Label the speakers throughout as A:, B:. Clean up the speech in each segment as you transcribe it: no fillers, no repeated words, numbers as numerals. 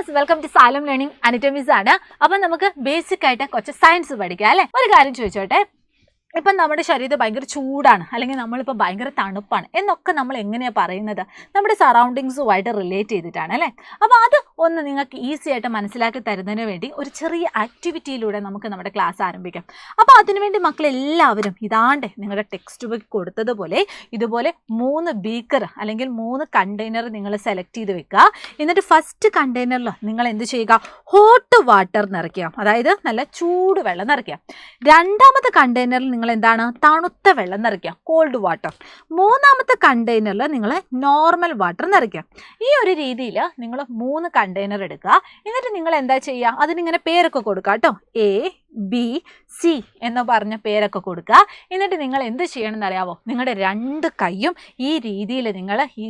A: Viewers, welcome to സാലം learning അനറ്റമീസ് ആണ്. അപ്പം നമുക്ക് ബേസിക് ആയിട്ട് കുറച്ച് സയൻസ് പഠിക്കാം അല്ലേ. ഒരു കാര്യം ചോദിച്ചോട്ടെ, ഇപ്പം നമ്മുടെ ശരീരം ഭയങ്കര ചൂടാണ് അല്ലെങ്കിൽ നമ്മളിപ്പോൾ ഭയങ്കര തണുപ്പാണ് എന്നൊക്കെ നമ്മൾ എങ്ങനെയാണ് പറയുന്നത്? നമ്മുടെ സറൗണ്ടിങ്സുമായിട്ട് റിലേറ്റ് ചെയ്തിട്ടാണ് അല്ലേ. അപ്പോൾ അത് ഒന്ന് നിങ്ങൾക്ക് ഈസി ആയിട്ട് മനസ്സിലാക്കി തരുന്നതിന് വേണ്ടി ഒരു ചെറിയ ആക്ടിവിറ്റിയിലൂടെ നമുക്ക് നമ്മുടെ ക്ലാസ് ആരംഭിക്കാം. അപ്പോൾ അതിനുവേണ്ടി മക്കളെല്ലാവരും ഇതാണ്ട് നിങ്ങളുടെ ടെക്സ്റ്റ് ബുക്ക് കൊടുത്തതുപോലെ ഇതുപോലെ 3 ബീക്കർ അല്ലെങ്കിൽ 3 കണ്ടെയ്നർ നിങ്ങൾ സെലക്ട് ചെയ്ത് വെക്കുക. എന്നിട്ട് ഫസ്റ്റ് കണ്ടെയ്നറിൽ നിങ്ങൾ എന്ത് ചെയ്യുക? ഹോട്ട് വാട്ടർ നിറയ്ക്കുക, അതായത് നല്ല ചൂട് വെള്ളം നിറയ്ക്കുക. രണ്ടാമത്തെ കണ്ടെയ്നറിൽ നിങ്ങൾ എന്താണ്? തണുത്ത വെള്ളം നിറയ്ക്കുക, കോൾഡ് വാട്ടർ. മൂന്നാമത്തെ കണ്ടെയ്നറിൽ നിങ്ങൾ നോർമൽ വാട്ടർ നിറയ്ക്കുക. ഈ ഒരു രീതിയിൽ നിങ്ങൾ 3 കണ്ടെയ്നർ എടുക്കുക. എന്നിട്ട് നിങ്ങൾ എന്താ ചെയ്യുക? അതിനിങ്ങനെ പേരൊക്കെ കൊടുക്കുക കേട്ടോ. A, B, C എന്ന് പറഞ്ഞ പേരൊക്കെ കൊടുക്കുക. എന്നിട്ട് നിങ്ങൾ എന്ത് ചെയ്യണമെന്ന് അറിയാവോ? നിങ്ങളുടെ 2 കൈയും ഈ രീതിയിൽ നിങ്ങൾ ഈ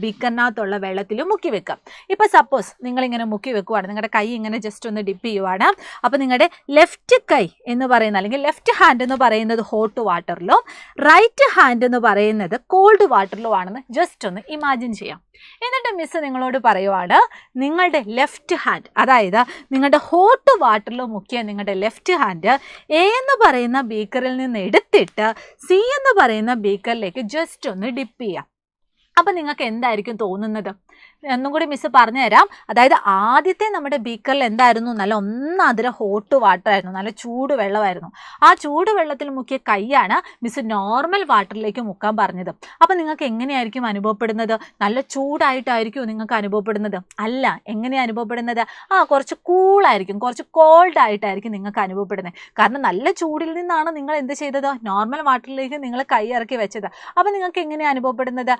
A: ബീക്കറിനകത്തുള്ള വെള്ളത്തിൽ മുക്കി വെക്കുക. ഇപ്പോൾ സപ്പോസ് നിങ്ങളിങ്ങനെ മുക്കി വെക്കുവാണ്, നിങ്ങളുടെ കൈ ഇങ്ങനെ ജസ്റ്റ് ഒന്ന് ഡിപ്പ് ചെയ്യുവാണ്. അപ്പോൾ നിങ്ങളുടെ ലെഫ്റ്റ് കൈ എന്ന് പറയുന്ന അല്ലെങ്കിൽ ലെഫ്റ്റ് ഹാൻഡ് എന്ന് പറയുന്നത് ഹോട്ട് വാട്ടറിലും റൈറ്റ് ഹാൻഡ് എന്ന് പറയുന്നത് കോൾഡ് വാട്ടറിലും ആണെന്ന് ജസ്റ്റ് ഒന്ന് ഇമാജിൻ ചെയ്യാം. എന്നിട്ട് മിസ് നിങ്ങളോട് പറയുവാണ്, നിങ്ങളുടെ ലെഫ്റ്റ് ഹാൻഡ്, അതായത് നിങ്ങളുടെ ഹോട്ട് വാട്ടറിൽ മുക്കിയ നിങ്ങളുടെ ലെഫ്റ്റ് ഹാൻഡ് എ എന്ന് പറയുന്ന ബീക്കറിൽ നിന്ന് എടുത്തിട്ട് സി എന്ന് പറയുന്ന ബീക്കറിലേക്ക് ജസ്റ്റ് ഒന്ന് ഡിപ്പ് ചെയ്യാം. അപ്പം നിങ്ങൾക്ക് എന്തായിരിക്കും തോന്നുന്നത്? ഒന്നും കൂടി മിസ് പറഞ്ഞു തരാം. അതായത് ആദ്യത്തെ നമ്മുടെ ബീക്കറിൽ എന്തായിരുന്നു? നല്ല ഒന്നാതിര ഹോട്ട് വാട്ടർ ആയിരുന്നു, നല്ല ചൂട് വെള്ളമായിരുന്നു. ആ ചൂട് വെള്ളത്തിൽ മുക്കിയ കൈയാണ് മിസ് നോർമൽ വാട്ടറിലേക്ക് മുക്കാൻ പറഞ്ഞത്. അപ്പം നിങ്ങൾക്ക് എങ്ങനെയായിരിക്കും അനുഭവപ്പെടുന്നത്? നല്ല ചൂടായിട്ടായിരിക്കും നിങ്ങൾക്ക് അനുഭവപ്പെടുന്നത്? അല്ല, എങ്ങനെയാണ് അനുഭവപ്പെടുന്നത്? കുറച്ച് കൂളായിരിക്കും, കുറച്ച് കോൾഡ് ആയിട്ടായിരിക്കും നിങ്ങൾക്ക് അനുഭവപ്പെടുന്നത്. കാരണം നല്ല ചൂടിൽ നിന്നാണ് നിങ്ങൾ എന്ത് ചെയ്തത്? നോർമൽ വാട്ടറിലേക്ക് നിങ്ങൾ കൈ ഇറക്കി വെച്ചത്. അപ്പം നിങ്ങൾക്ക് എങ്ങനെയാണ് അനുഭവപ്പെടുന്നത്?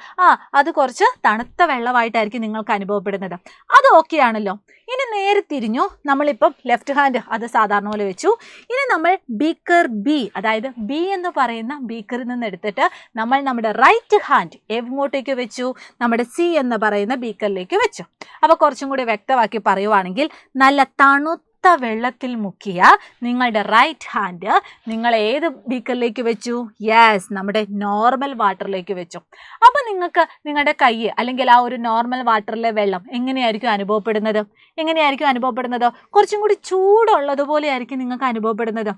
A: അത് കുറച്ച് തണുത്ത വെള്ളമായിട്ടായിരിക്കും നിങ്ങൾക്ക് അനുഭവപ്പെടുന്നത്. അത് ഓക്കെ ആണല്ലോ. ഇനി നേരെ തിരിഞ്ഞു, നമ്മളിപ്പം ലെഫ്റ്റ് ഹാൻഡ് അത് സാധാരണ പോലെ വെച്ചു. ഇനി നമ്മൾ ബീക്കർ ബി, അതായത് ബി എന്ന് പറയുന്ന ബീക്കറിൽ നിന്ന് എടുത്തിട്ട് നമ്മൾ നമ്മുടെ റൈറ്റ് ഹാൻഡ് എങ്ങോട്ടേക്ക് വെച്ചു? നമ്മുടെ സി എന്ന് പറയുന്ന ബീക്കറിലേക്ക് വെച്ചു. അപ്പോൾ കുറച്ചും കൂടി വ്യക്തമാക്കി പറയുവാണെങ്കിൽ, നല്ല തണുത്ത വെള്ളത്തിൽ മുക്കിയ നിങ്ങളുടെ റൈറ്റ് ഹാൻഡ് നിങ്ങൾ ഏത് ബീക്കറിലേക്ക് വെച്ചു? യെസ്, നമ്മുടെ നോർമൽ വാട്ടറിലേക്ക് വെച്ചു. അപ്പോൾ നിങ്ങൾക്ക് നിങ്ങളുടെ കൈ അല്ലെങ്കിൽ ആ ഒരു നോർമൽ വാട്ടറിലെ വെള്ളം എങ്ങനെയായിരിക്കും അനുഭവപ്പെടുന്നത്? കുറച്ചും കൂടി ചൂടുള്ളതുപോലെ ആയിരിക്കും നിങ്ങൾക്ക് അനുഭവപ്പെടുന്നത്.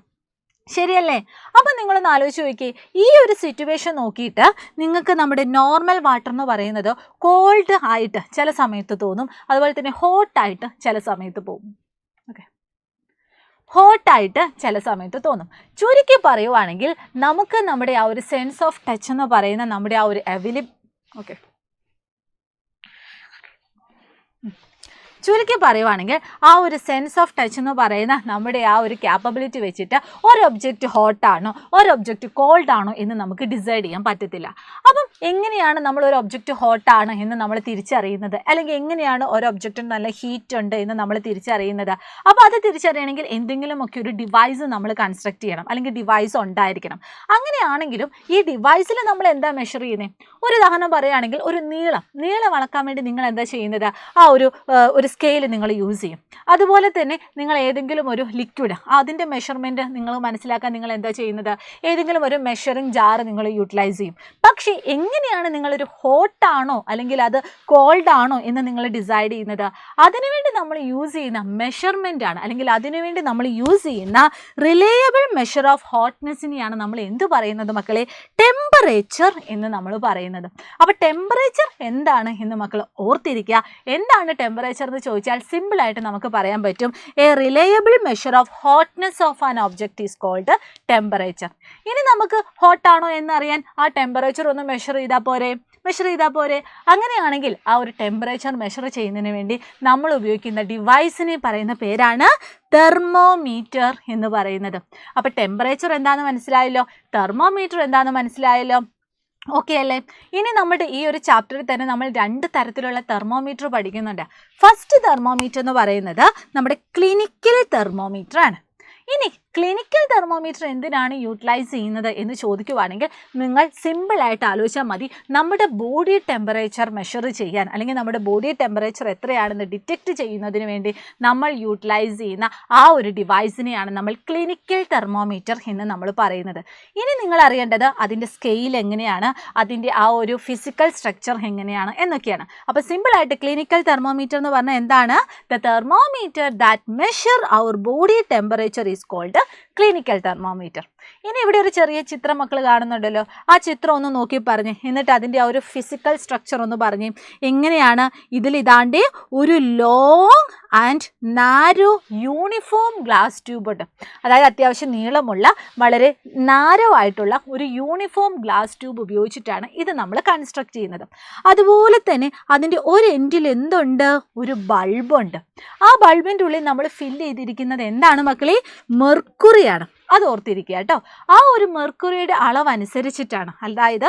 A: ശരിയല്ലേ? അപ്പം നിങ്ങളൊന്ന് ആലോചിച്ച് നോക്കിയേ, ഈ ഒരു സിറ്റുവേഷൻ നോക്കിയിട്ട് നിങ്ങൾക്ക് നമ്മുടെ നോർമൽ വാട്ടർ എന്ന് പറയുന്നത് കോൾഡ് ആയിട്ട് ചില സമയത്ത് തോന്നും, അതുപോലെ തന്നെ ഹോട്ടായിട്ട് ചില സമയത്ത് പോകും. ഓക്കെ, ഹോട്ടായിട്ട് ചില സമയത്ത് തോന്നും. ചുരുക്കി പറയുവാണെങ്കിൽ നമുക്ക് നമ്മുടെ ആ ഒരു സെൻസ് ഓഫ് ടച്ച് എന്ന് പറയുന്ന നമ്മുടെ ആ ഒരു ചുരുക്കി പറയുവാണെങ്കിൽ ആ ഒരു സെൻസ് ഓഫ് ടച്ച് എന്ന് പറയുന്ന നമ്മുടെ ആ ഒരു ക്യാപ്പബിലിറ്റി വെച്ചിട്ട് ഒരു ഒബ്ജക്റ്റ് ഹോട്ടാണോ ഒരു ഒബ്ജക്റ്റ് കോൾഡ് ആണോ എന്ന് നമുക്ക് ഡിസൈഡ് ചെയ്യാൻ പറ്റത്തില്ല. അപ്പം എങ്ങനെയാണ് നമ്മൾ ഒരു ഒബ്ജക്റ്റ് ഹോട്ടാണ് എന്ന് നമ്മൾ തിരിച്ചറിയുന്നത്? അല്ലെങ്കിൽ എങ്ങനെയാണ് ഒരു ഒബ്ജക്റ്റിന് നല്ല ഹീറ്റ് ഉണ്ട് എന്ന് നമ്മൾ തിരിച്ചറിയുന്നത്? അപ്പോൾ അത് തിരിച്ചറിയണമെങ്കിൽ എന്തെങ്കിലുമൊക്കെ ഒരു ഡിവൈസ് നമ്മൾ കൺസ്ട്രക്ട് ചെയ്യണം, അല്ലെങ്കിൽ ഡിവൈസ് ഉണ്ടായിരിക്കണം. അങ്ങനെയാണെങ്കിലും ഈ ഡിവൈസിൽ നമ്മൾ എന്താ മെഷർ ചെയ്യുന്നത്? ഒരു ഉദാഹരണം പറയുകയാണെങ്കിൽ, ഒരു നീളം അളക്കാൻ വേണ്ടി നിങ്ങൾ എന്താ ചെയ്യുന്നത്? ആ ഒരു സ്കെയിൽ നിങ്ങൾ യൂസ് ചെയ്യും. അതുപോലെ തന്നെ നിങ്ങൾ ഏതെങ്കിലും ഒരു ലിക്വിഡ് അതിൻ്റെ മെഷർമെൻറ്റ് നിങ്ങൾ മനസ്സിലാക്കാൻ നിങ്ങൾ എന്താ ചെയ്യുന്നത്? ഏതെങ്കിലും ഒരു മെഷറിംഗ് ജാർ നിങ്ങൾ യൂട്ടിലൈസ് ചെയ്യും. പക്ഷേ എങ്ങനെയാണ് നിങ്ങളൊരു ഹോട്ടാണോ അല്ലെങ്കിൽ അത് കോൾഡ് ആണോ എന്ന് നിങ്ങൾ ഡിസൈഡ് ചെയ്യുന്നത്? അതിനുവേണ്ടി നമ്മൾ യൂസ് ചെയ്യുന്ന മെഷർമെൻ്റ് ആണ്, അല്ലെങ്കിൽ അതിനുവേണ്ടി നമ്മൾ യൂസ് ചെയ്യുന്ന റിലയബിൾ മെഷർ ഓഫ് ഹോട്ട്നെസ്സിനെയാണ് നമ്മൾ എന്ത് പറയുന്നത് മക്കളെ? ടെമ്പറേച്ചർ എന്ന് നമ്മൾ പറയുന്നത്. അപ്പോൾ ടെമ്പറേച്ചർ എന്താണ് എന്ന് മക്കൾ ഓർത്തിരിക്കുക. എന്താണ് ടെമ്പറേച്ചർ എന്ന് ചോദിച്ചാൽ സിമ്പിളായിട്ട് നമുക്ക് പറയാൻ പറ്റും, a reliable measure of hotness of an object is called temperature. ഇനി നമുക്ക് ഹോട്ടാണോ എന്നറിയാൻ ആ ടെമ്പറേച്ചർ ഒന്ന് മെഷർ ചെയ്താൽ പോരെ. അങ്ങനെയാണെങ്കിൽ ആ ഒരു ടെമ്പറേച്ചർ മെഷർ ചെയ്യുന്നതിന് വേണ്ടി നമ്മൾ ഉപയോഗിക്കുന്ന ഡിവൈസിനെ പറയുന്ന പേരാണ് തെർമോമീറ്റർ എന്ന് പറയുന്നത്. അപ്പോൾ ടെമ്പറേച്ചർ എന്താണെന്ന് മനസ്സിലായല്ലോ, തെർമോമീറ്റർ എന്താണെന്ന് മനസ്സിലായല്ലോ. ഓക്കെ അല്ലേ? ഇനി നമ്മുടെ ഈ ഒരു ചാപ്റ്ററിൽ തന്നെ നമ്മൾ 2 തരത്തിലുള്ള തെർമോമീറ്റർ പഠിക്കുന്നുണ്ട്. ഫസ്റ്റ് തെർമോമീറ്റർ എന്ന് പറയുന്നത് നമ്മുടെ ക്ലിനിക്കൽ തെർമോമീറ്റർ ആണ്. ഇനി ക്ലിനിക്കൽ തെർമോമീറ്റർ എന്തിനാണ് യൂട്ടിലൈസ് ചെയ്യുന്നത് എന്ന് ചോദിക്കുവാണെങ്കിൽ നിങ്ങൾ സിമ്പിളായിട്ട് ആലോചിച്ചാൽ മതി. നമ്മുടെ ബോഡി ടെമ്പറേച്ചർ മെഷർ ചെയ്യാൻ അല്ലെങ്കിൽ നമ്മുടെ ബോഡി ടെമ്പറേച്ചർ എത്രയാണെന്ന് ഡിറ്റക്റ്റ് ചെയ്യുന്നതിന് വേണ്ടി നമ്മൾ യൂട്ടിലൈസ് ചെയ്യുന്ന ആ ഒരു ഡിവൈസിനെയാണ് നമ്മൾ ക്ലിനിക്കൽ തെർമോമീറ്റർ എന്ന് നമ്മൾ പറയുന്നത്. ഇനി നിങ്ങൾ അറിയേണ്ടത് അതിൻ്റെ സ്കെയിൽ എങ്ങനെയാണ്, അതിൻ്റെ ആ ഒരു ഫിസിക്കൽ സ്ട്രക്ചർ എങ്ങനെയാണ് എന്നൊക്കെയാണ്. അപ്പോൾ സിമ്പിളായിട്ട് ക്ലിനിക്കൽ തെർമോമീറ്റർ എന്ന് പറഞ്ഞാൽ എന്താണ്? The thermometer that measure our body temperature is called clinical thermometer. ഇനി ഇവിടെ ഒരു ചെറിയ ചിത്രം മക്കൾ കാണുന്നുണ്ടല്ലോ, ആ ചിത്രം ഒന്ന് നോക്കി പറഞ്ഞേ, എന്നിട്ട് അതിൻ്റെ ആ ഒരു ഫിസിക്കൽ സ്ട്രക്ചർ ഒന്ന് പറഞ്ഞേ. എങ്ങനെയാണ്? ഇതിൽ ഇതാണ്ട് ഒരു long and narrow uniform glass tube ഉണ്ട്. അതായത് അത്യാവശ്യം നീളമുള്ള വളരെ നാരോ ആയിട്ടുള്ള ഒരു യൂണിഫോം ഗ്ലാസ് ട്യൂബ് ഉപയോഗിച്ചിട്ടാണ് ഇത് നമ്മൾ കൺസ്ട്രക്ട് ചെയ്യുന്നത്. അതുപോലെ തന്നെ അതിൻ്റെ ഒരു എൻഡിൽ എന്തുണ്ട്? ഒരു ബൾബുണ്ട്. ആ ബൾബിൻ്റെ ഉള്ളിൽ നമ്മൾ ഫില്ല് ചെയ്തിരിക്കുന്നത് എന്താണ് മക്കളെ? മെർക്കുറിയാണ്. അത് ഓർത്തിരിക്കുക കേട്ടോ. ആ ഒരു മെർക്കുറിയുടെ അളവ് അനുസരിച്ചിട്ടാണ്, അതായത്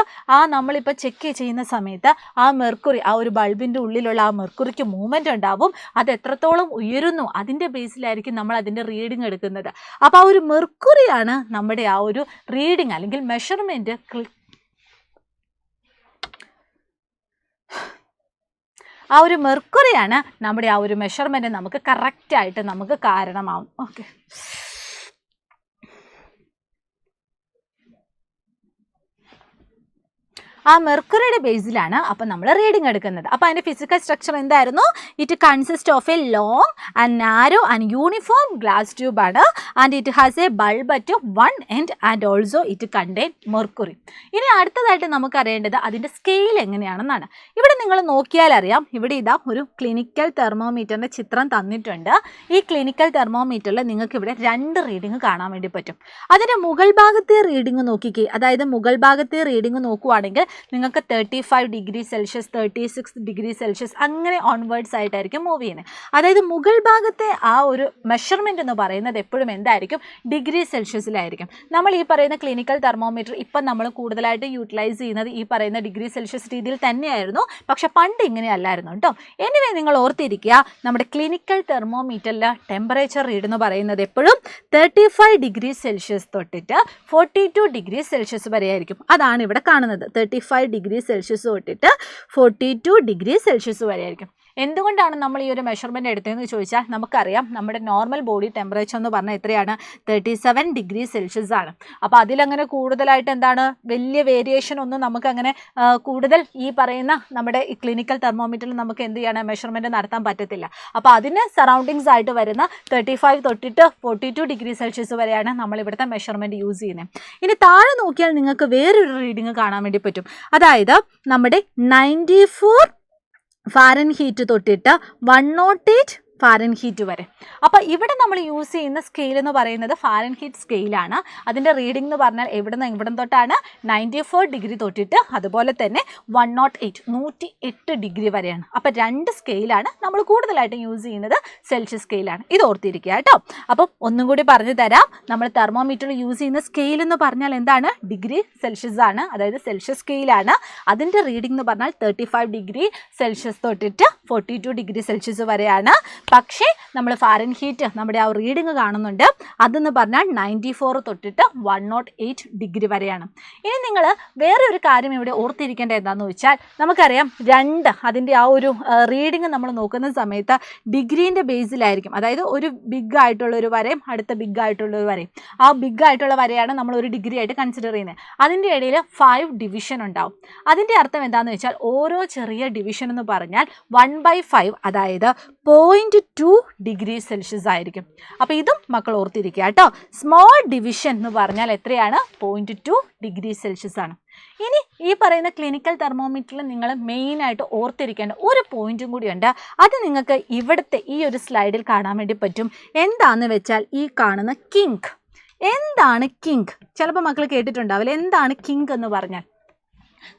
A: നമ്മളിപ്പോൾ ചെക്ക് ചെയ്യുന്ന സമയത്ത് ആ മെർക്കുറി, ആ ഒരു ബൾബിൻ്റെ ഉള്ളിലുള്ള ആ മെർക്കുറിക്ക് മൂവ്മെൻ്റ് ഉണ്ടാവും. അത് എത്രത്തോളം ഉയരുന്നു അതിൻ്റെ ബേസിലായിരിക്കും നമ്മൾ അതിൻ്റെ റീഡിങ് എടുക്കുന്നത്. അപ്പോൾ ആ ഒരു മെർക്കുറിയാണ് നമ്മുടെ ആ ഒരു റീഡിങ് അല്ലെങ്കിൽ മെഷർമെൻറ്റ്. ആ ഒരു മെർക്കുറിയാണ് നമ്മുടെ ആ ഒരു മെഷർമെൻറ്റ് നമുക്ക് കറക്റ്റായിട്ട് നമുക്ക് കാരണമാവും. ഓക്കെ, ആ മെർക്കുറിയുടെ ബേസിലാണ് അപ്പോൾ നമ്മൾ റീഡിങ് എടുക്കുന്നത്. അപ്പോൾ അതിൻ്റെ ഫിസിക്കൽ സ്ട്രക്ചർ എന്തായിരുന്നു? It consist of a long and narrow and uniform glass tube ആണ്. And it has a bulb at one end and also it contain mercury. ഇനി അടുത്തതായിട്ട് നമുക്ക് അറിയേണ്ടത് അതിൻ്റെ സ്കെയിൽ എങ്ങനെയാണെന്നാണ്. ഇവിടെ നിങ്ങൾ നോക്കിയാൽ അറിയാം, ഇവിടെ ഇതാ ഒരു ക്ലിനിക്കൽ തെർമോമീറ്ററിൻ്റെ ചിത്രം തന്നിട്ടുണ്ട്. ഈ ക്ലിനിക്കൽ തെർമോമീറ്ററിൽ നിങ്ങൾക്ക് ഇവിടെ 2 റീഡിങ് കാണാൻ വേണ്ടി പറ്റും. അതിൻ്റെ മുകൾ ഭാഗത്തെ റീഡിങ് നോക്കിക്കേ. അതായത് മുകൾ ഭാഗത്തെ റീഡിങ് നോക്കുവാണെങ്കിൽ നിങ്ങൾക്ക് 35 ഡിഗ്രി സെൽഷ്യസ്, 36 ഡിഗ്രി സെൽഷ്യസ് അങ്ങനെ ഓൺവേർഡ്സ് ആയിട്ടായിരിക്കും മൂവ് ചെയ്യുന്നത്. അതായത് മുകൾ ഭാഗത്തെ ആ ഒരു മെഷർമെൻറ്റ് എന്ന് പറയുന്നത് എപ്പോഴും എന്തായിരിക്കും? ഡിഗ്രി സെൽഷ്യസിലായിരിക്കും. നമ്മൾ ഈ പറയുന്ന ക്ലിനിക്കൽ തെർമോമീറ്റർ ഇപ്പം നമ്മൾ കൂടുതലായിട്ട് യൂട്ടിലൈസ് ചെയ്യുന്നത് ഈ പറയുന്ന ഡിഗ്രി സെൽഷ്യസ് രീതിയിൽ തന്നെയായിരുന്നു. പക്ഷെ പണ്ട് ഇങ്ങനെയല്ലായിരുന്നു കേട്ടോ. എനിവേ നിങ്ങൾ ഓർത്തിരിക്കുക, നമ്മുടെ ക്ലിനിക്കൽ തെർമോമീറ്ററിൽ ടെമ്പറേച്ചർ റീഡ് എന്ന് പറയുന്നത് എപ്പോഴും 35 ഡിഗ്രി സെൽഷ്യസ് തൊട്ടിട്ട് 42 ഡിഗ്രി സെൽഷ്യസ് വരെയായിരിക്കും. അതാണ് ഇവിടെ കാണുന്നത്. 35 ഡിഗ്രി സെൽഷ്യസ് തൊട്ടിട്ട് 42 ഡിഗ്രി സെൽഷ്യസ് വരെയായിരിക്കും. എന്തുകൊണ്ടാണ് നമ്മൾ ഈ ഒരു മെഷർമെൻറ്റ് എടുത്തതെന്ന് ചോദിച്ചാൽ നമുക്കറിയാം നമ്മുടെ നോർമൽ ബോഡി ടെമ്പറേച്ചർ എന്ന് പറഞ്ഞാൽ എത്രയാണ്? 37 ഡിഗ്രി സെൽഷ്യസ് ആണ്. അപ്പോൾ അതിലങ്ങനെ കൂടുതലായിട്ട് എന്താണ് വലിയ വേരിയേഷൻ ഒന്നും നമുക്കങ്ങനെ കൂടുതൽ ഈ പറയുന്ന നമ്മുടെ ഈ ക്ലിനിക്കൽ തെർമോമീറ്ററിൽ നമുക്ക് എന്ത് ചെയ്യണം? മെഷർമെൻറ്റ് നടത്താൻ പറ്റത്തില്ല. അപ്പോൾ അതിന് സറൗണ്ടിങ്സ് ആയിട്ട് വരുന്ന 35 തൊട്ടിട്ട് 42 ഡിഗ്രി സെൽഷ്യസ് വരെയാണ് നമ്മൾ ഇവിടുത്തെ മെഷർമെൻറ്റ് യൂസ് ചെയ്യുന്നത്. ഇനി താഴെ നോക്കിയാൽ നിങ്ങൾക്ക് വേറൊരു റീഡിങ് കാണാൻ വേണ്ടി പറ്റും. അതായത് നമ്മുടെ 94 ഫാരൻഹീറ്റ് തൊട്ടിട്ട് 108 ഫാരൻഹീറ്റ് വരെ. അപ്പോൾ ഇവിടെ നമ്മൾ യൂസ് ചെയ്യുന്ന സ്കെയിൽ എന്ന് പറയുന്നത് ഫാരൻഹീറ്റ് സ്കെയിലാണ്. അതിൻ്റെ റീഡിംഗ് എന്ന് പറഞ്ഞാൽ എവിടം തൊട്ടാണ്? 94 ഡിഗ്രി തൊട്ടിട്ട് അതുപോലെ തന്നെ 108 ഡിഗ്രി വരെയാണ്. അപ്പോൾ 2 സ്കെയിലാണ് നമ്മൾ കൂടുതലായിട്ട് യൂസ് ചെയ്യുന്നത്. സെൽഷ്യസ് സ്കെയിലാണ്. ഇത് ഓർത്തിരിക്കുക കേട്ടോ. അപ്പം ഒന്നും കൂടി പറഞ്ഞു തരാം. നമ്മൾ തെർമോമീറ്ററിൽ യൂസ് ചെയ്യുന്ന സ്കെയിൽ എന്ന് പറഞ്ഞാൽ എന്താണ്? ഡിഗ്രി സെൽഷ്യസ് ആണ്, അതായത് സെൽഷ്യസ് സ്കെയിലാണ്. അതിൻ്റെ റീഡിംഗ് എന്ന് പറഞ്ഞാൽ 35 ഡിഗ്രി സെൽഷ്യസ് തൊട്ടിട്ട് 42 ഡിഗ്രി സെൽഷ്യസ് വരെയാണ്. പക്ഷേ നമ്മൾ ഫാരൻഹീറ്റ് നമ്മുടെ ആ റീഡിങ് കാണുന്നുണ്ട്. അതെന്ന് പറഞ്ഞാൽ 94 തൊട്ടിട്ട് 108 ഡിഗ്രി വരെയാണ്. ഇനി നിങ്ങൾ വേറെ ഒരു കാര്യം ഇവിടെ ഓർത്തിരിക്കേണ്ടത് എന്താണെന്ന് വെച്ചാൽ നമുക്കറിയാം അതിൻ്റെ ആ ഒരു റീഡിങ് നമ്മൾ നോക്കുന്ന സമയത്ത് ഡിഗ്രീൻ്റെ ബേസിലായിരിക്കും. അതായത് ഒരു ബിഗ് ആയിട്ടുള്ളൊരു വരയും അടുത്ത ബിഗ് ആയിട്ടുള്ളൊരു വരയും. ആ ബിഗ് ആയിട്ടുള്ള വരയാണ് നമ്മൾ ഒരു ഡിഗ്രി ആയിട്ട് കൺസിഡർ ചെയ്യുന്നത്. അതിൻ്റെ ഇടയിൽ 5 ഡിവിഷൻ ഉണ്ടാവും. അതിൻ്റെ അർത്ഥം എന്താണെന്ന് വെച്ചാൽ ഓരോ ചെറിയ ഡിവിഷൻ എന്ന് പറഞ്ഞാൽ 1/5 അതായത് 0.2 ഡിഗ്രി സെൽഷ്യസ് ആയിരിക്കും. അപ്പോൾ ഇതും മക്കൾ ഓർത്തിരിക്കുക കേട്ടോ. സ്മോൾ ഡിവിഷൻ എന്ന് പറഞ്ഞാൽ എത്രയാണ്? 0.2 ഡിഗ്രി സെൽഷ്യസ് ആണ്. ഇനി ഈ പറയുന്ന ക്ലിനിക്കൽ തെർമോമീറ്ററിൽ നിങ്ങൾ മെയിനായിട്ട് ഓർത്തിരിക്കേണ്ട ഒരു പോയിന്റും കൂടിയുണ്ട്. അത് നിങ്ങൾക്ക് ഇവിടുത്തെ ഈ ഒരു സ്ലൈഡിൽ കാണാൻ വേണ്ടി പറ്റും. എന്താണെന്ന് വെച്ചാൽ ഈ കാണുന്ന കിങ്ക്. എന്താണ് കിങ്ക്? ചിലപ്പോൾ മക്കൾ കേട്ടിട്ടുണ്ടാവില്ല. എന്താണ് കിങ്ക് എന്ന് പറഞ്ഞാൽ?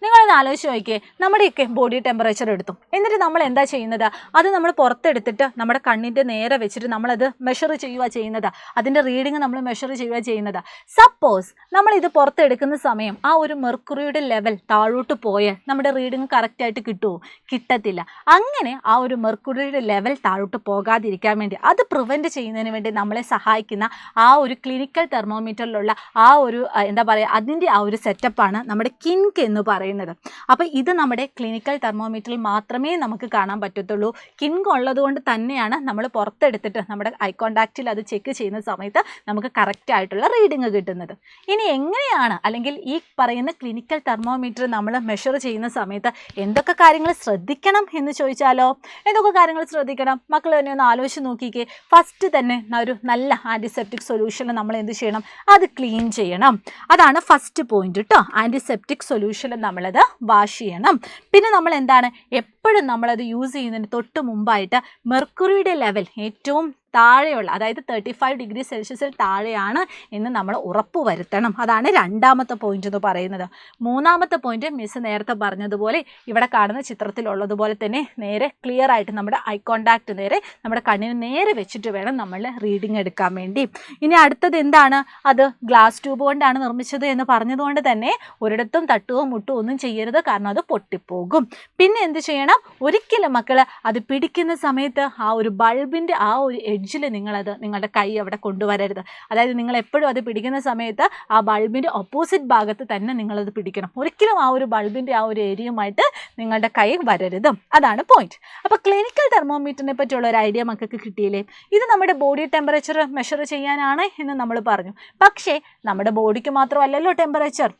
A: നിങ്ങളൊന്ന് ആലോചിച്ച് നോക്കിയേ, നമ്മുടെയൊക്കെ ബോഡി ടെമ്പറേച്ചർ എടുത്തു, എന്നിട്ട് നമ്മൾ എന്താ ചെയ്യുന്നത്? അത് നമ്മൾ പുറത്തെടുത്തിട്ട് നമ്മുടെ കണ്ണിൻ്റെ നേരെ വെച്ചിട്ട് നമ്മളത് മെഷർ ചെയ്യുക ചെയ്യുന്നത്, അതിൻ്റെ റീഡിങ് നമ്മൾ മെഷർ ചെയ്യുക ചെയ്യുന്നത്. സപ്പോസ് നമ്മൾ ഇത് പുറത്തെടുക്കുന്ന സമയം ആ ഒരു മെർക്കുറിയുടെ ലെവൽ താഴോട്ട് പോയാൽ നമ്മുടെ റീഡിങ് കറക്റ്റായിട്ട് കിട്ടുമോ? കിട്ടത്തില്ല. അങ്ങനെ ആ ഒരു മെർക്കുറിയുടെ ലെവൽ താഴോട്ട് പോകാതിരിക്കാൻ വേണ്ടി, അത് പ്രിവെൻറ്റ് ചെയ്യുന്നതിന് വേണ്ടി നമ്മളെ സഹായിക്കുന്ന ആ ഒരു ക്ലിനിക്കൽ തെർമോമീറ്ററിലുള്ള ആ ഒരു എന്താ പറയുക, അതിൻ്റെ ആ ഒരു സെറ്റപ്പാണ് നമ്മുടെ കിൻക് എന്ന് പറയുന്നത്. അപ്പോൾ ഇത് നമ്മുടെ ക്ലിനിക്കൽ തെർമോമീറ്ററിൽ മാത്രമേ നമുക്ക് കാണാൻ പറ്റത്തുള്ളൂ. കിൻക് ഉള്ളത് കൊണ്ട് തന്നെയാണ് നമ്മൾ പുറത്തെടുത്തിട്ട് നമ്മുടെ ഐ കോണ്ടാക്റ്റിൽ അത് ചെക്ക് ചെയ്യുന്ന സമയത്ത് നമുക്ക് കറക്റ്റ് ആയിട്ടുള്ള റീഡിങ് കിട്ടുന്നത്. ഇനി എങ്ങനെയാണ്, അല്ലെങ്കിൽ ഈ പറയുന്ന ക്ലിനിക്കൽ തെർമോമീറ്റർ നമ്മൾ മെഷർ ചെയ്യുന്ന സമയത്ത് എന്തൊക്കെ കാര്യങ്ങൾ ശ്രദ്ധിക്കണം എന്ന് ചോദിച്ചാലോ? എന്തൊക്കെ കാര്യങ്ങൾ ശ്രദ്ധിക്കണം? മക്കൾ തന്നെ ഒന്ന് ആലോചിച്ച് നോക്കിക്കേ. ഫസ്റ്റ് തന്നെ ഒരു നല്ല ആൻറ്റിസെപ്റ്റിക് സൊല്യൂഷനിൽ നമ്മൾ എന്ത് ചെയ്യണം? അത് ക്ലീൻ ചെയ്യണം. അതാണ് ഫസ്റ്റ് പോയിന്റ് കേട്ടോ. ആൻറ്റിസെപ്റ്റിക് സൊല്യൂഷനിൽ നമ്മളത് വാഷ് ചെയ്യണം. പിന്നെ നമ്മൾ എന്താണ്, എപ്പോഴും നമ്മളത് യൂസ് ചെയ്യുന്നതിന് തൊട്ട് മുമ്പായിട്ട് മെർക്കുറിയുടെ ലെവൽ ഏറ്റവും താഴെയുള്ള, അതായത് 35 ഡിഗ്രി സെൽഷ്യസിൽ താഴെയാണ് എന്ന് നമ്മൾ ഉറപ്പ് വരുത്തണം. അതാണ് രണ്ടാമത്തെ പോയിന്റ് എന്ന് പറയുന്നത്. മൂന്നാമത്തെ പോയിന്റ് മിസ് നേരത്തെ പറഞ്ഞതുപോലെ ഇവിടെ കാണുന്ന ചിത്രത്തിലുള്ളതുപോലെ തന്നെ നേരെ ക്ലിയർ ആയിട്ട് നമ്മുടെ ഐ കോണ്ടാക്ട് നേരെ നമ്മുടെ കണ്ണിന് നേരെ വെച്ചിട്ട് വേണം നമ്മൾ റീഡിങ് എടുക്കാൻ വേണ്ടി. ഇനി അടുത്തത് എന്താണ്? അത് ഗ്ലാസ് ട്യൂബ് കൊണ്ടാണ് നിർമ്മിച്ചത് എന്ന് പറഞ്ഞതുകൊണ്ട് തന്നെ ഒരിടത്തും തട്ടുകയോ മുട്ടുകയോ ഒന്നും ചെയ്യരുത്, കാരണം അത് പൊട്ടിപ്പോകും. പിന്നെ എന്ത് ചെയ്യണം? ഒരിക്കലും മക്കൾ അത് പിടിക്കുന്ന സമയത്ത് ആ ഒരു ബൾബിൻ്റെ ആ ഒരു എഡ്ജിൽ നിങ്ങളുടെ കൈ അവിടെ കൊണ്ടുവരരുത്. അതായത് നിങ്ങൾ എപ്പോഴും അത് പിടിക്കുന്ന സമയത്ത് ആ ബൾബിൻ്റെ ഓപ്പോസിറ്റ് ഭാഗത്ത് തന്നെ നിങ്ങളത് പിടിക്കണം. ഒരിക്കലും ആ ഒരു ബൾബിൻ്റെ ആ ഒരു ഏരിയയുമായിട്ട് നിങ്ങളുടെ കൈ വരരുത്. അതാണ് പോയിന്റ്. അപ്പോൾ ക്ലിനിക്കൽ തെർമോമീറ്ററിനെ പറ്റിയുള്ള ഒരു ഐഡിയ മക്കൾക്ക് കിട്ടിയില്ലേ? ഇത് നമ്മുടെ ബോഡി ടെമ്പറേച്ചർ മെഷർ ചെയ്യാനാണ് എന്ന് നമ്മൾ പറഞ്ഞു. പക്ഷേ നമ്മുടെ ബോഡിക്ക് മാത്രമല്ലല്ലോ ടെമ്പറേച്ചർ,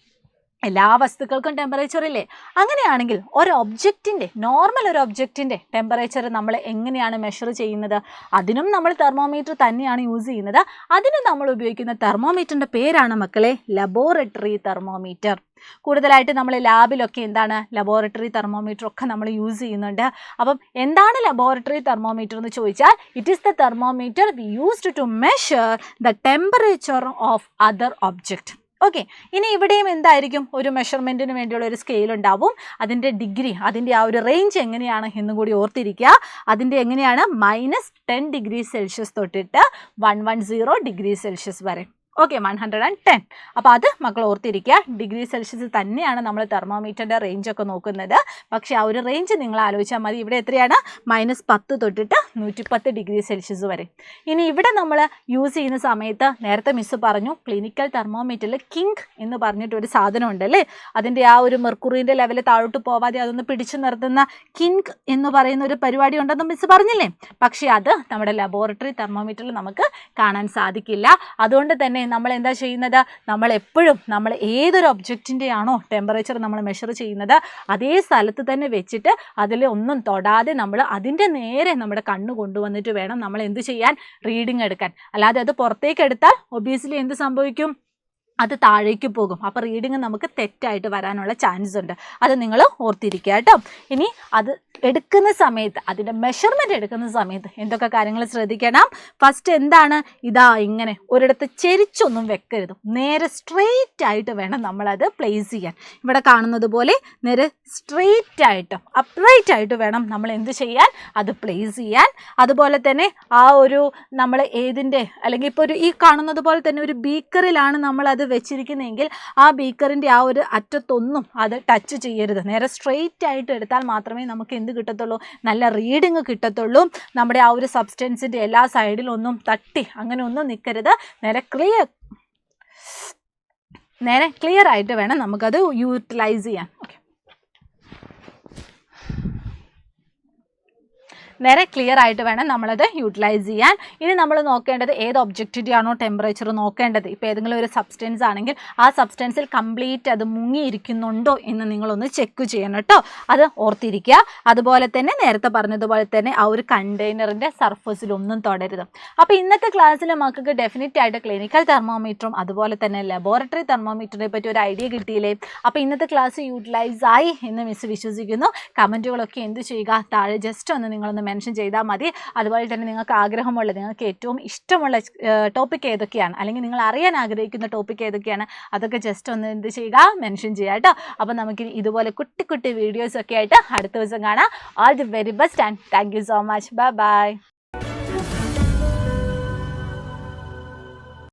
A: എല്ലാ വസ്തുക്കൾക്കും ടെമ്പറേച്ചർ ഇല്ലേ? അങ്ങനെയാണെങ്കിൽ നോർമൽ ഒരു ഒബ്ജക്റ്റിൻ്റെ ടെമ്പറേച്ചർ നമ്മൾ എങ്ങനെയാണ് മെഷർ ചെയ്യുന്നത്? അതിനും നമ്മൾ തെർമോമീറ്റർ തന്നെയാണ് യൂസ് ചെയ്യുന്നത്. അതിന് നമ്മൾ ഉപയോഗിക്കുന്ന തെർമോമീറ്ററിൻ്റെ പേരാണ് മക്കളെ ലബോറട്ടറി തെർമോമീറ്റർ. കൂടുതലായിട്ട് നമ്മൾ ലാബിലൊക്കെ എന്താണ് ലബോറട്ടറി തെർമോമീറ്റർ ഒക്കെ നമ്മൾ യൂസ് ചെയ്യുന്നുണ്ട്. അപ്പം എന്താണ് ലബോറട്ടറി തെർമോമീറ്റർ എന്ന് ചോദിച്ചാൽ, it is the thermometer we used to measure the temperature of other object. Okay, ഇനി ഇവിടെയും എന്തായിരിക്കും? ഒരു മെഷർമെൻറ്റിന് വേണ്ടിയുള്ള ഒരു സ്കെയിൽ ഉണ്ടാവും. അതിൻ്റെ ഡിഗ്രി, അതിൻ്റെ ആ ഒരു റേഞ്ച് എങ്ങനെയാണ് എന്നും കൂടി ഓർത്തിരിക്കുക. അതിൻ്റെ എങ്ങനെയാണ്? -10 ഡിഗ്രി സെൽഷ്യസ് തൊട്ടിട്ട് 110 ഡിഗ്രി സെൽഷ്യസ് വരെ. ഓക്കെ, 110. അപ്പോൾ അത് മക്കൾ ഓർത്തിരിക്കുക. ഡിഗ്രി സെൽഷ്യസ് തന്നെയാണ് നമ്മൾ തെർമോമീറ്ററിൻ്റെ റേഞ്ചൊക്കെ നോക്കുന്നത്. പക്ഷേ ആ ഒരു റേഞ്ച് നിങ്ങൾ ആലോചിച്ചാൽ മതി. ഇവിടെ എത്രയാണ്? -10 തൊട്ടിട്ട് 110 ഡിഗ്രി സെൽഷ്യസ് വരെ. ഇനി ഇവിടെ നമ്മൾ യൂസ് ചെയ്യുന്ന സമയത്ത് നേരത്തെ മിസ്സ് പറഞ്ഞു, ക്ലിനിക്കൽ തെർമോമീറ്ററിൽ കിങ്ക് എന്ന് പറഞ്ഞിട്ടൊരു സാധനം ഉണ്ടല്ലേ, അതിൻ്റെ ആ ഒരു മെർക്കുറിൻ്റെ ലെവൽ താഴോട്ട് പോവാതെ അതൊന്ന് പിടിച്ചു നിർത്തുന്ന കിങ്ക് എന്ന് പറയുന്ന ഒരു പരിപാടി ഉണ്ടെന്ന് മിസ്സ് പറഞ്ഞില്ലേ? പക്ഷേ അത് നമ്മുടെ ലബോറട്ടറി തെർമോമീറ്ററിൽ നമുക്ക് കാണാൻ സാധിക്കില്ല. അതുകൊണ്ട് തന്നെ നമ്മൾ എന്താ ചെയ്യുന്നത്? നമ്മൾ എപ്പോഴും ഏതൊരു ഒബ്ജക്റ്റിൻ്റെ ആണോ ടെമ്പറേച്ചർ നമ്മൾ മെഷർ ചെയ്യുന്നത് അതേ സ്ഥലത്ത് തന്നെ വെച്ചിട്ട് അതിൽ ഒന്നും തൊടാതെ നമ്മൾ അതിൻ്റെ നേരെ നമ്മുടെ കണ്ണ് കൊണ്ടുവന്നിട്ട് വേണം നമ്മൾ എന്ത് ചെയ്യാൻ? റീഡിങ് എടുക്കാൻ. അല്ലാതെ അത് പുറത്തേക്ക് എടുത്താൽ ഒബിയസ്ലി എന്ത് സംഭവിക്കും? അത് താഴേക്ക് പോകും. അപ്പോൾ റീഡിങ് നമുക്ക് തെറ്റായിട്ട് വരാനുള്ള ചാൻസ് ഉണ്ട്. അത് നിങ്ങൾ ഓർത്തിരിക്കുക കേട്ടോ. ഇനി അത് എടുക്കുന്ന സമയത്ത്, അതിൻ്റെ മെഷർമെൻറ്റ് എടുക്കുന്ന സമയത്ത് എന്തൊക്കെ കാര്യങ്ങൾ ശ്രദ്ധിക്കണം? ഫസ്റ്റ് എന്താണ്? ഇതാ ഇങ്ങനെ ഒരിടത്ത് ചെരിച്ചൊന്നും വെക്കരുത്. നേരെ സ്ട്രെയിറ്റ് ആയിട്ട് വേണം നമ്മളത് പ്ലേസ് ചെയ്യാൻ. ഇവിടെ കാണുന്നത് പോലെ നേരെ സ്ട്രെയിറ്റ് ആയിട്ട് അപ്രൈറ്റ് ആയിട്ട് വേണം നമ്മൾ എന്ത് ചെയ്യാൻ? അത് പ്ലേസ് ചെയ്യാൻ. അതുപോലെ തന്നെ ആ ഒരു നമ്മൾ ഏതിൻ്റെ, അല്ലെങ്കിൽ ഇപ്പോൾ ഒരു ഈ കാണുന്നത് പോലെ തന്നെ ഒരു ബീക്കറിലാണ് നമ്മളത് വെച്ചിരിക്കുന്നതെങ്കിൽ ആ ബീക്കറിൻ്റെ ആ ഒരു അറ്റത്തൊന്നും അത് ടച്ച് ചെയ്യരുത്. നേരെ സ്ട്രെയിറ്റ് ആയിട്ട് എടുത്താൽ മാത്രമേ നമുക്ക് എന്ത് കിട്ടത്തുള്ളൂ? നല്ല റീഡിങ് കിട്ടത്തുള്ളൂ. നമ്മുടെ ആ ഒരു സബ്സ്റ്റൻസിൻ്റെ എല്ലാ സൈഡിലൊന്നും തട്ടി അങ്ങനെ ഒന്നും നിൽക്കരുത്. നേരെ ക്ലിയർ ആയിട്ട് വേണം നമുക്കത് യൂട്ടിലൈസ് ചെയ്യാൻ. ഓക്കെ, നേരെ ക്ലിയർ ആയിട്ട് വേണം നമ്മളത് യൂട്ടിലൈസ് ചെയ്യാൻ. ഇനി നമ്മൾ നോക്കേണ്ടത് ഏത് ഒബ്ജക്റ്റിൻ്റെ ആണോ ടെമ്പറേച്ചർ നോക്കേണ്ടത്. ഇപ്പോൾ ഏതെങ്കിലും ഒരു സബ്സ്റ്റൻസ് ആണെങ്കിൽ ആ സബ്സ്റ്റൻസിൽ കംപ്ലീറ്റ് അത് മുങ്ങിയിരിക്കുന്നുണ്ടോ എന്ന് നിങ്ങളൊന്ന് ചെക്ക് ചെയ്യണം കേട്ടോ. അത് ഓർത്തിരിക്കുക. അതുപോലെ തന്നെ നേരത്തെ പറഞ്ഞതുപോലെ തന്നെ ആ ഒരു കണ്ടെയ്നറിൻ്റെ സർഫസിലൊന്നും തൊടരുത്. അപ്പോൾ ഇന്നത്തെ ക്ലാസ്സിൽ മക്കൾക്ക് ഡെഫിനറ്റ് ആയിട്ട് ക്ലിനിക്കൽ തെർമോമീറ്ററും അതുപോലെ തന്നെ ലബോറട്ടറി തെർമോമീറ്ററിനെ പറ്റി ഒരു ഐഡിയ കിട്ടിയില്ലേ? അപ്പോൾ ഇന്നത്തെ ക്ലാസ് യൂട്ടിലൈസ് ആയി എന്ന് മിസ് വിശ്വസിക്കുന്നു. കമൻറ്റുകളൊക്കെ എന്ത് ചെയ്യുക? താഴെ ജസ്റ്റ് ഒന്ന് നിങ്ങളൊന്ന് മെൻഷൻ ചെയ്താൽ മതി. അതുപോലെ തന്നെ നിങ്ങൾക്ക് ആഗ്രഹമുള്ള, നിങ്ങൾക്ക് ഏറ്റവും ഇഷ്ടമുള്ള ടോപ്പിക് ഏതൊക്കെയാണ്, അല്ലെങ്കിൽ നിങ്ങൾ അറിയാൻ ആഗ്രഹിക്കുന്ന ടോപ്പിക് ഏതൊക്കെയാണ്, അതൊക്കെ ജസ്റ്റ് ഒന്ന് എന്ത് ചെയ്യുക, മെൻഷൻ ചെയ്യുക കേട്ടോ. അപ്പം നമുക്ക് ഇതുപോലെ കുട്ടി കുട്ടി വീഡിയോസ് ഒക്കെ ആയിട്ട് അടുത്ത ദിവസം കാണാം. All the very best and thank you so much. Bye bye.